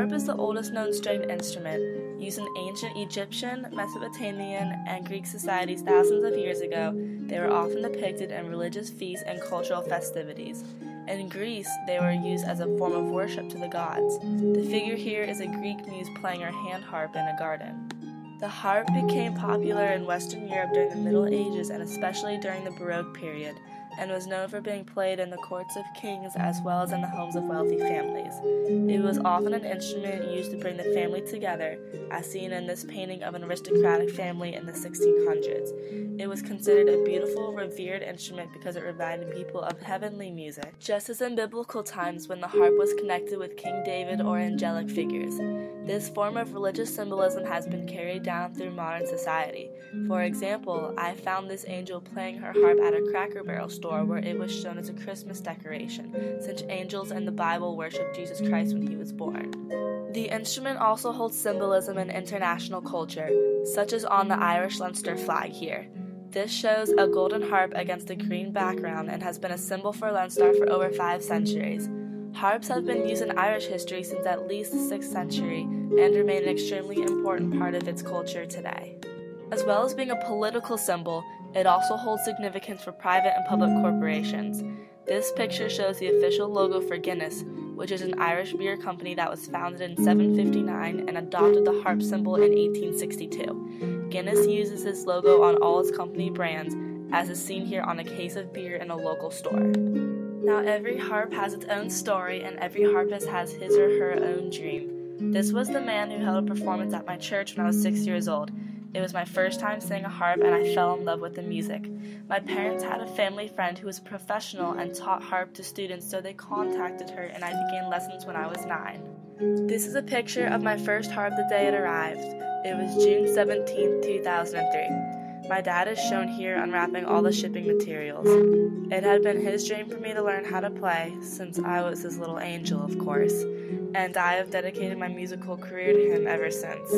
harp is the oldest known stringed instrument. Used in ancient Egyptian, Mesopotamian, and Greek societies thousands of years ago, they were often depicted in religious feasts and cultural festivities. In Greece, they were used as a form of worship to the gods. The figure here is a Greek muse playing her hand harp in a garden. The harp became popular in Western Europe during the Middle Ages and especially during the Baroque period, and was known for being played in the courts of kings as well as in the homes of wealthy families. It was often an instrument used to bring the family together, as seen in this painting of an aristocratic family in the 1600s. It was considered a beautiful, revered instrument because it reminded people of heavenly music, just as in biblical times when the harp was connected with King David or angelic figures. This form of religious symbolism has been carried down through modern society. For example, I found this angel playing her harp at a Cracker Barrel store where it was shown as a Christmas decoration, since angels in the Bible worshiped Jesus Christ when he was born. The instrument also holds symbolism in international culture, such as on the Irish Leinster flag here. This shows a golden harp against a green background and has been a symbol for Leinster for over 5 centuries. Harps have been used in Irish history since at least the 6th century and remain an extremely important part of its culture today. As well as being a political symbol, it also holds significance for private and public corporations. This picture shows the official logo for Guinness, which is an Irish beer company that was founded in 759 and adopted the harp symbol in 1862. Guinness uses this logo on all its company brands, as is seen here on a case of beer in a local store. Now, every harp has its own story, and every harpist has his or her own dream. This was the man who held a performance at my church when I was 6 years old. It was my first time singing a harp, and I fell in love with the music. My parents had a family friend who was a professional and taught harp to students, so they contacted her, and I began lessons when I was 9. This is a picture of my first harp the day it arrived. It was June 17, 2003. My dad is shown here unwrapping all the shipping materials. It had been his dream for me to learn how to play, since I was his little angel, of course, and I have dedicated my musical career to him ever since.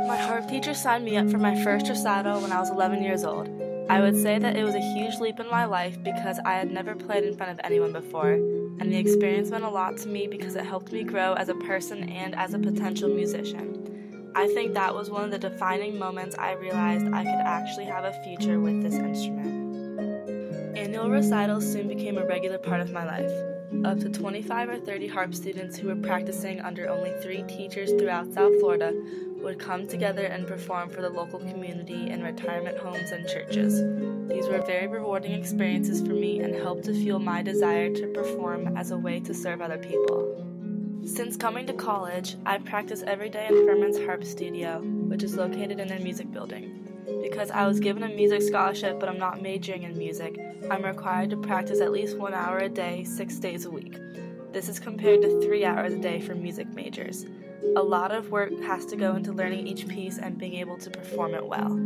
My harp teacher signed me up for my first recital when I was 11 years old. I would say that it was a huge leap in my life because I had never played in front of anyone before, and the experience meant a lot to me because it helped me grow as a person and as a potential musician. I think that was one of the defining moments I realized I could actually have a future with this instrument. Annual recitals soon became a regular part of my life. Up to 25 or 30 harp students who were practicing under only 3 teachers throughout South Florida would come together and perform for the local community in retirement homes and churches. These were very rewarding experiences for me and helped to fuel my desire to perform as a way to serve other people. Since coming to college, I practice every day in Furman's Harp Studio, which is located in their music building. Because I was given a music scholarship but I'm not majoring in music, I'm required to practice at least 1 hour a day, 6 days a week. This is compared to 3 hours a day for music majors. A lot of work has to go into learning each piece and being able to perform it well.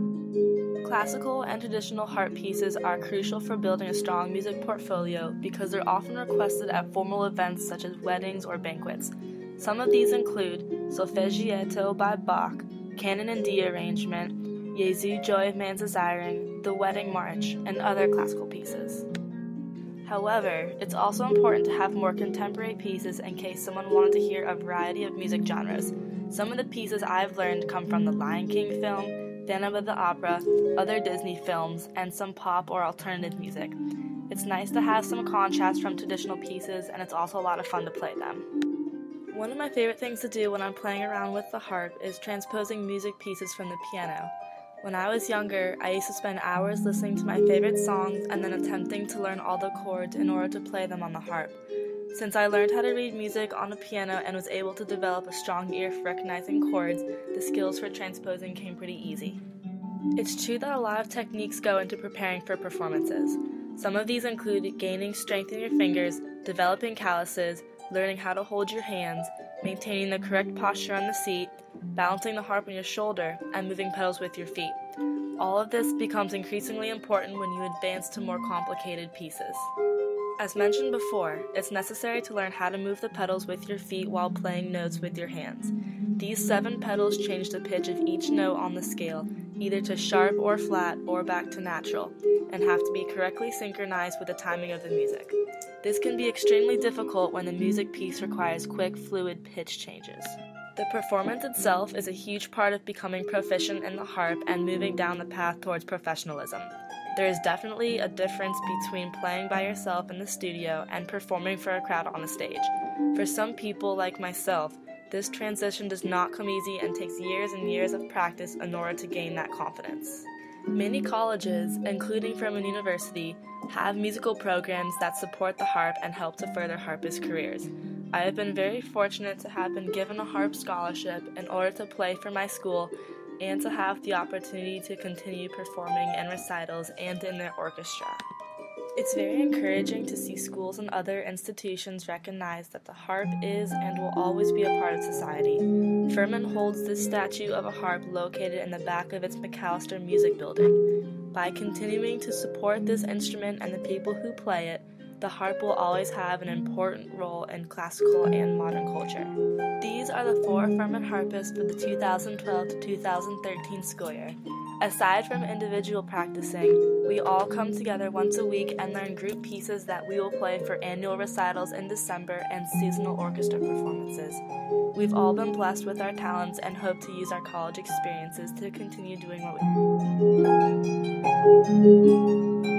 Classical and traditional harp pieces are crucial for building a strong music portfolio because they're often requested at formal events such as weddings or banquets. Some of these include Solfeggietto by Bach, Canon in D arrangement, Jesu, Joy of Man's Desiring, The Wedding March, and other classical pieces. However, it's also important to have more contemporary pieces in case someone wanted to hear a variety of music genres. Some of the pieces I've learned come from the Lion King film, Phantom of the Opera, other Disney films, and some pop or alternative music. It's nice to have some contrast from traditional pieces, and it's also a lot of fun to play them. One of my favorite things to do when I'm playing around with the harp is transposing music pieces from the piano. When I was younger, I used to spend hours listening to my favorite songs and then attempting to learn all the chords in order to play them on the harp. Since I learned how to read music on a piano and was able to develop a strong ear for recognizing chords, the skills for transposing came pretty easy. It's true that a lot of techniques go into preparing for performances. Some of these include gaining strength in your fingers, developing calluses, learning how to hold your hands, maintaining the correct posture on the seat, balancing the harp on your shoulder, and moving pedals with your feet. All of this becomes increasingly important when you advance to more complicated pieces. As mentioned before, it's necessary to learn how to move the pedals with your feet while playing notes with your hands. These 7 pedals change the pitch of each note on the scale, either to sharp or flat or back to natural, and have to be correctly synchronized with the timing of the music. This can be extremely difficult when the music piece requires quick, fluid pitch changes. The performance itself is a huge part of becoming proficient in the harp and moving down the path towards professionalism. There is definitely a difference between playing by yourself in the studio and performing for a crowd on a stage. For some people, like myself, this transition does not come easy and takes years and years of practice in order to gain that confidence. Many colleges, including Furman University, have musical programs that support the harp and help to further harpists' careers. I have been very fortunate to have been given a harp scholarship in order to play for my school and to have the opportunity to continue performing in recitals and in their orchestra. It's very encouraging to see schools and other institutions recognize that the harp is and will always be a part of society. Furman holds this statue of a harp located in the back of its McAllister Music Building. By continuing to support this instrument and the people who play it, the harp will always have an important role in classical and modern culture. These are the 4 Furman harpists for the 2012 to 2013 school year. Aside from individual practicing, we all come together once a week and learn group pieces that we will play for annual recitals in December and seasonal orchestra performances. We've all been blessed with our talents and hope to use our college experiences to continue doing what we do.